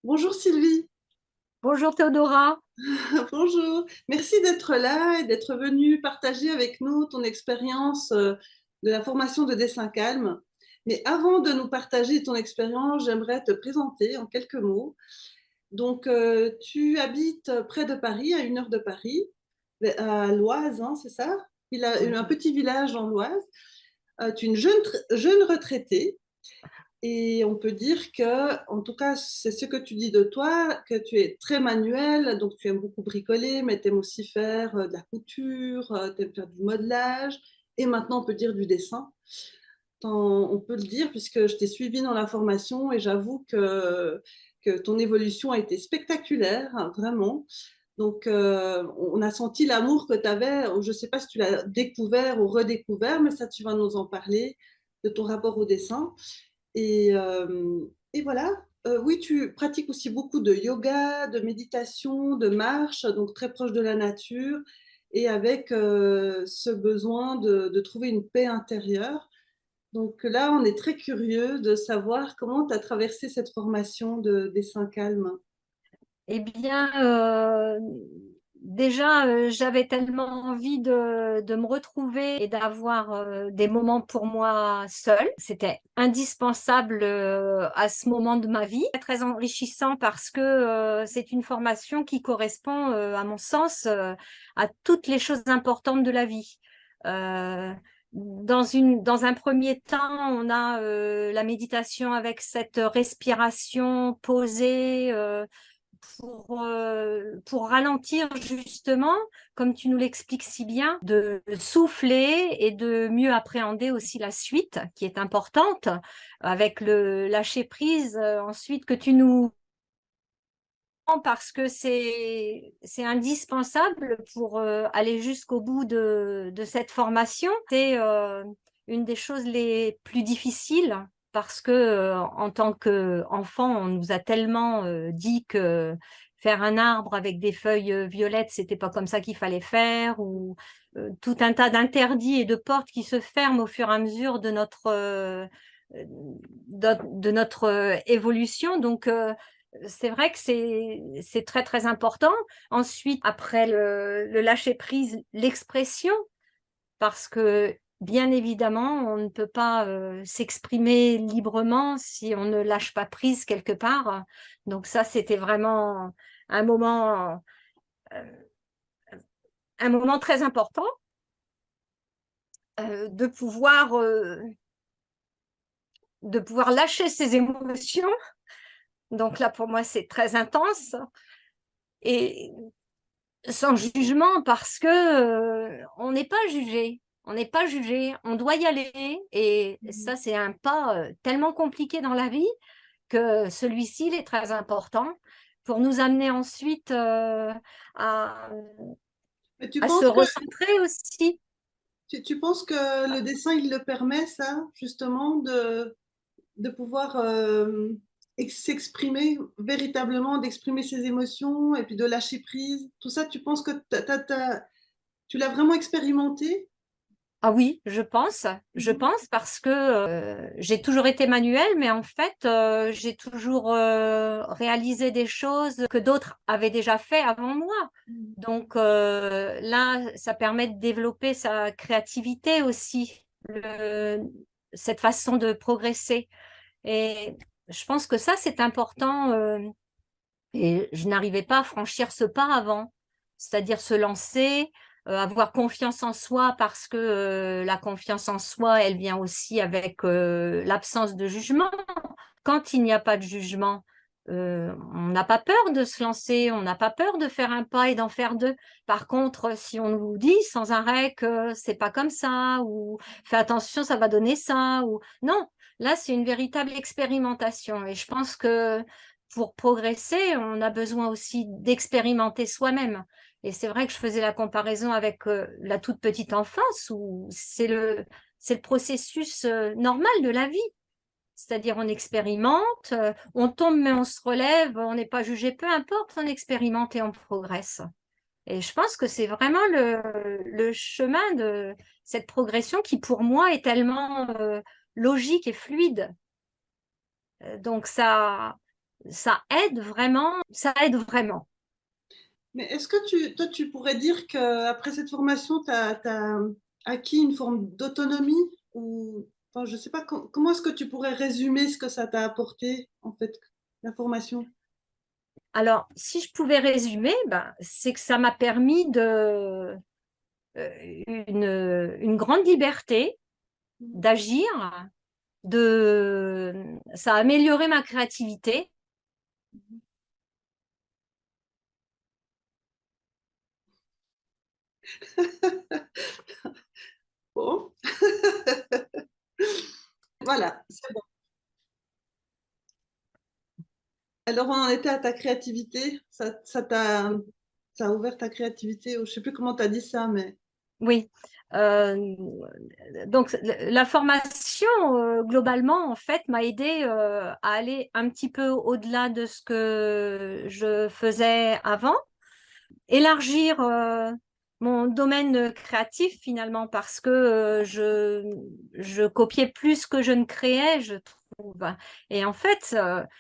Bonjour Sylvie. Bonjour Théodora. Bonjour. Merci d'être là et d'être venue partager avec nous ton expérience de la formation de dessin calme. Mais avant de nous partager ton expérience, j'aimerais te présenter en quelques mots. Donc, tu habites près de Paris, à 1 heure de Paris, à l'Oise, hein, c'est ça? Il a un Oui. petit village dans l'Oise. Tu es une jeune retraitée. Et on peut dire que, en tout cas, c'est ce que tu dis de toi, que tu es très manuel, donc tu aimes beaucoup bricoler, mais tu aimes aussi faire de la couture, tu aimes faire du modelage, et maintenant on peut dire du dessin. On peut le dire puisque je t'ai suivi dans la formation et j'avoue que ton évolution a été spectaculaire, hein, vraiment. Donc, on a senti l'amour que tu avais. Je ne sais pas si tu l'as découvert ou redécouvert, mais ça, tu vas nous en parler de ton rapport au dessin. Et voilà. Oui, tu pratiques aussi beaucoup de yoga, de méditation, de marche, donc très proche de la nature et avec ce besoin de trouver une paix intérieure. Donc là, on est très curieux de savoir comment tu as traversé cette formation de dessin calme. Eh bien, déjà, j'avais tellement envie de me retrouver et d'avoir des moments pour moi seule. C'était indispensable à ce moment de ma vie. Très enrichissant parce que c'est une formation qui correspond, à mon sens, à toutes les choses importantes de la vie. Euh, dans un premier temps, on a la méditation avec cette respiration posée, pour ralentir justement, comme tu nous l'expliques si bien, de souffler et de mieux appréhender aussi la suite qui est importante avec le lâcher prise ensuite que tu nous parce que c'est indispensable pour aller jusqu'au bout de cette formation. C'est une des choses les plus difficiles parce que en tant qu'enfant, on nous a tellement dit que faire un arbre avec des feuilles violettes, c'était pas comme ça qu'il fallait faire, ou tout un tas d'interdits et de portes qui se ferment au fur et à mesure de notre évolution. Donc c'est vrai que c'est très très important. Ensuite, après le lâcher prise, l'expression, parce que bien évidemment, on ne peut pas s'exprimer librement si on ne lâche pas prise quelque part. Donc ça, c'était vraiment un moment, euh, un moment très important de de pouvoir lâcher ses émotions. Donc là, pour moi, c'est très intense. Et sans jugement parce que on n'est pas jugé. On n'est pas jugé, on doit y aller et ça c'est un pas tellement compliqué dans la vie que celui-ci il est très important pour nous amener ensuite à, Mais tu à se penses que, recentrer aussi. tu penses que le dessin, il le permet, ça, justement, de pouvoir s'exprimer véritablement, d'exprimer ses émotions et puis de lâcher prise. Tout ça, tu penses que tu l'as vraiment expérimenté? Ah oui, je Mhm. pense parce que j'ai toujours été manuelle, mais en fait, j'ai toujours réalisé des choses que d'autres avaient déjà fait avant moi. Donc là, ça permet de développer sa créativité aussi, cette façon de progresser. Et je pense que ça, c'est important. Et je n'arrivais pas à franchir ce pas avant, c'est-à-dire se lancer, avoir confiance en soi parce que la confiance en soi, elle vient aussi avec l'absence de jugement. Quand il n'y a pas de jugement, on n'a pas peur de se lancer, on n'a pas peur de faire un pas et d'en faire deux. Par contre, si on nous dit sans arrêt que c'est pas comme ça, ou fais attention, ça va donner ça, ou non, là c'est une véritable expérimentation. Et je pense que pour progresser, on a besoin aussi d'expérimenter soi-même. Et c'est vrai que je faisais la comparaison avec la toute petite enfance où c'est le processus normal de la vie. C'est-à-dire on expérimente, on tombe mais on se relève, on n'est pas jugé, peu importe, on expérimente et on progresse. Et je pense que c'est vraiment le chemin de cette progression qui pour moi est tellement logique et fluide. Donc ça, ça aide vraiment, ça aide vraiment. Mais est-ce que toi, tu pourrais dire qu'après cette formation, tu as acquis une forme d'autonomie ou, enfin, je sais pas, comment est-ce que tu pourrais résumer ce que ça t'a apporté, en fait, la formation? Alors, si je pouvais résumer, ben, c'est que ça m'a permis une grande liberté d'agir, ça a amélioré ma créativité. Bon, voilà, c'est bon. Alors, on en était à ta créativité. Ça a ouvert ta créativité. Ou je sais plus comment tu as dit ça, mais Oui. Euh, donc, la formation, globalement, en fait, m'a aidé à aller un petit peu au-delà de ce que je faisais avant, élargir mon domaine créatif finalement, parce que je copiais plus que je ne créais, je trouve. Et en fait,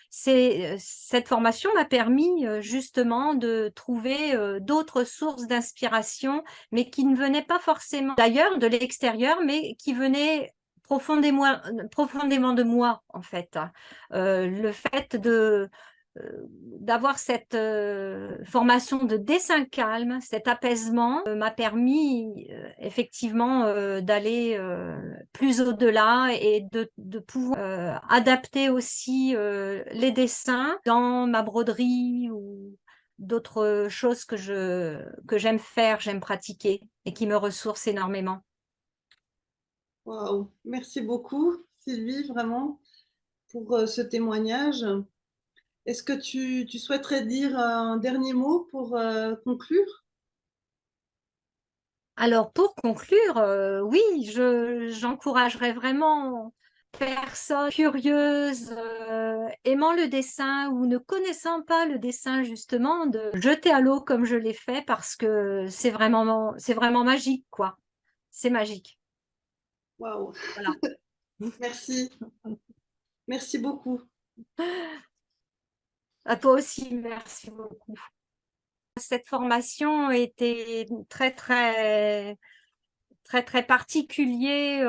cette formation m'a permis justement de trouver d'autres sources d'inspiration, mais qui ne venaient pas forcément d'ailleurs, de l'extérieur, mais qui venaient profondément de moi, en fait. Le fait d'avoir cette formation de dessin calme, cet apaisement, m'a permis effectivement d'aller plus au-delà et de pouvoir adapter aussi les dessins dans ma broderie ou d'autres choses que j'aime faire, j'aime pratiquer et qui me ressourcent énormément. waouh, merci beaucoup, Sylvie, vraiment, pour ce témoignage. Est-ce que tu souhaiterais dire un dernier mot pour conclure? Alors, pour conclure, oui, j'encouragerais vraiment personnes curieuses, aimant le dessin ou ne connaissant pas le dessin, justement, de jeter à l'eau comme je l'ai fait parce que c'est vraiment magique, quoi. C'est magique. Waouh, Voilà. merci, merci beaucoup. À toi aussi, merci beaucoup. Cette formation était très particulier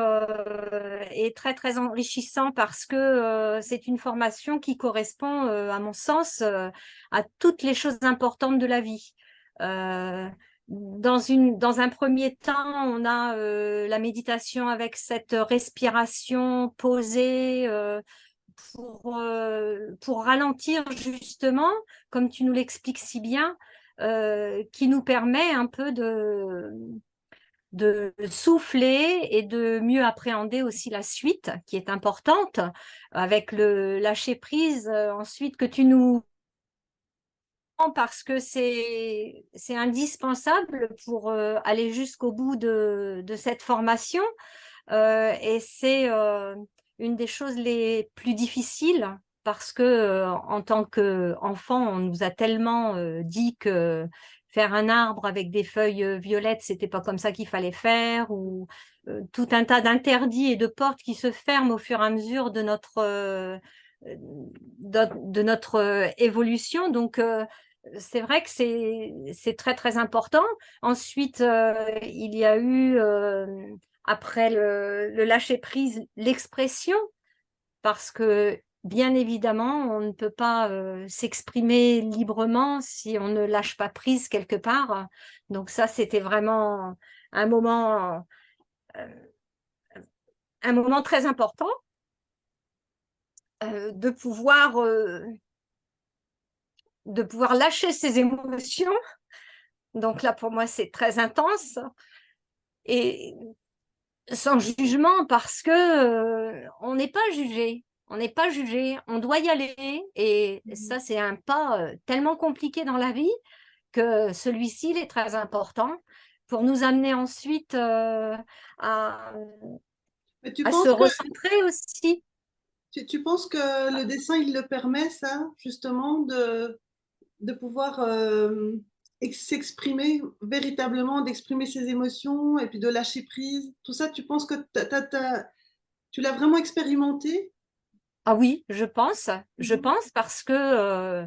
et très enrichissant parce que c'est une formation qui correspond, à mon sens, à toutes les choses importantes de la vie. Euh, dans un premier temps, on a la méditation avec cette respiration posée pour ralentir justement, comme tu nous l'expliques si bien, qui nous permet un peu de souffler et de mieux appréhender aussi la suite, qui est importante, avec le lâcher prise ensuite que tu nous parce que c'est indispensable pour aller jusqu'au bout de cette formation et c'est une des choses les plus difficiles parce que en tant qu'enfant, on nous a tellement dit que faire un arbre avec des feuilles violettes, c'était pas comme ça qu'il fallait faire, ou tout un tas d'interdits et de portes qui se ferment au fur et à mesure de notre évolution. Donc, c'est vrai que c'est très important. Ensuite, il y a eu après le lâcher prise, l'expression, parce que bien évidemment, on ne peut pas s'exprimer librement si on ne lâche pas prise quelque part. Donc ça, c'était vraiment un moment, euh, un moment très important de pouvoir lâcher ses émotions. Donc là, pour moi, c'est très intense et sans jugement parce que on n'est pas jugé. On n'est pas jugé, on doit y aller et ça, c'est un pas tellement compliqué dans la vie que celui-ci, il est très important pour nous amener ensuite à, Mais tu à se penses que, recentrer aussi. tu penses que le dessin, il le permet, ça, justement, de pouvoir s'exprimer véritablement, d'exprimer ses émotions et puis de lâcher prise. Tout ça, tu penses que tu l'as vraiment expérimenté? Ah oui, je Mhm. pense parce que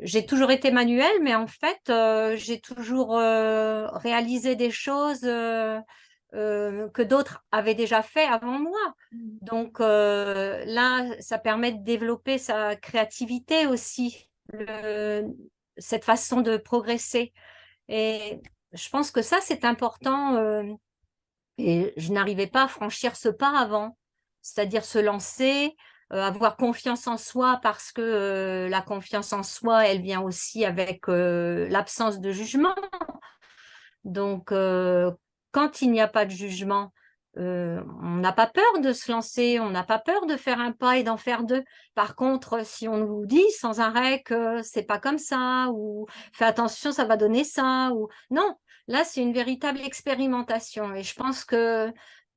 j'ai toujours été manuelle, mais en fait, j'ai toujours réalisé des choses que d'autres avaient déjà fait avant moi. Mhm. Donc là, ça permet de développer sa créativité aussi, cette façon de progresser. Et je pense que ça, c'est important. Et je n'arrivais pas à franchir ce pas avant, c'est-à-dire se lancer, avoir confiance en soi parce que la confiance en soi, elle vient aussi avec l'absence de jugement. Donc, quand il n'y a pas de jugement, on n'a pas peur de se lancer, on n'a pas peur de faire un pas et d'en faire deux. Par contre, si on nous dit sans arrêt que c'est pas comme ça, ou fais attention, ça va donner ça, ou non, là, c'est une véritable expérimentation. Et je pense que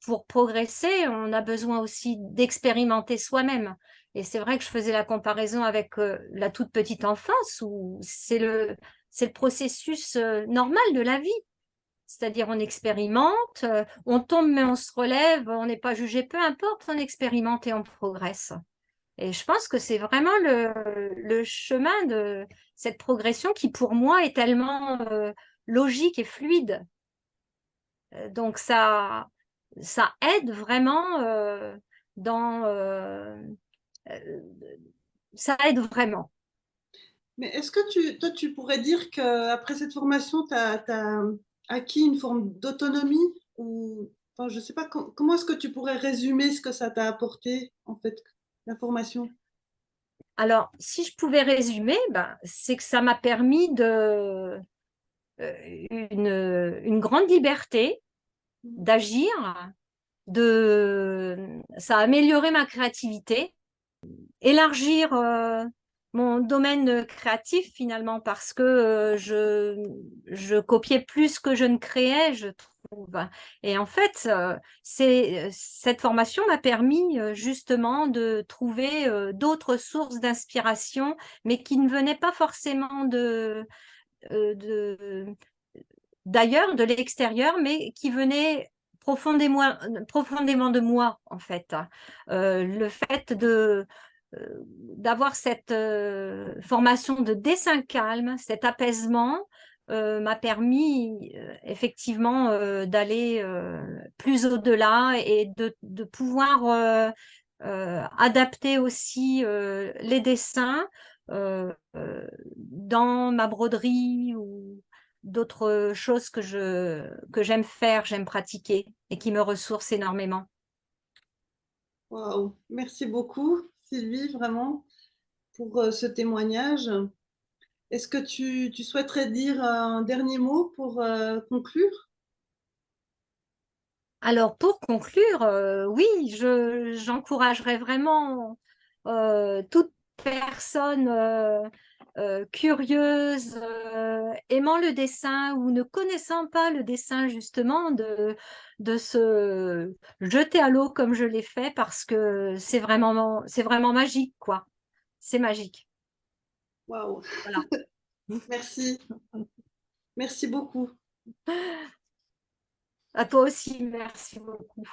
pour progresser, on a besoin aussi d'expérimenter soi-même. Et c'est vrai que je faisais la comparaison avec la toute petite enfance, où c'est le processus normal de la vie. C'est-à-dire, on expérimente, on tombe mais on se relève, on n'est pas jugé, peu importe, on expérimente et on progresse. Et je pense que c'est vraiment le chemin de cette progression qui, pour moi, est tellement logique et fluide. Donc, ça aide vraiment dans... euh, ça aide vraiment. Mais est-ce que toi, tu pourrais dire qu'après cette formation, tu as acquis une forme d'autonomie ou, enfin, je sais pas, comment est-ce que tu pourrais résumer ce que ça t'a apporté, en fait, la formation? Alors, si je pouvais résumer, ben, c'est que ça m'a permis une grande liberté d'agir, ça a amélioré ma créativité, élargir mon domaine créatif finalement parce que je copiais plus que je ne créais, je trouve. Et en fait, cette formation m'a permis justement de trouver d'autres sources d'inspiration, mais qui ne venaient pas forcément de d'ailleurs, de l'extérieur, mais qui venait profondément de moi, en fait. Le fait d'avoir cette formation de dessin calme, cet apaisement, m'a permis effectivement d'aller plus au-delà et de pouvoir adapter aussi les dessins dans ma broderie ou d'autres choses que j'aime faire, j'aime pratiquer et qui me ressourcent énormément. Waouh, merci beaucoup, Sylvie, vraiment, pour ce témoignage. Est-ce que tu souhaiterais dire un dernier mot pour conclure? Alors pour conclure, oui, j'encouragerais vraiment toute personne curieuse, aimant le dessin ou ne connaissant pas le dessin justement, de se jeter à l'eau comme je l'ai fait parce que c'est vraiment magique, quoi. C'est magique. Waouh, Voilà. merci, merci beaucoup. À toi aussi, merci beaucoup.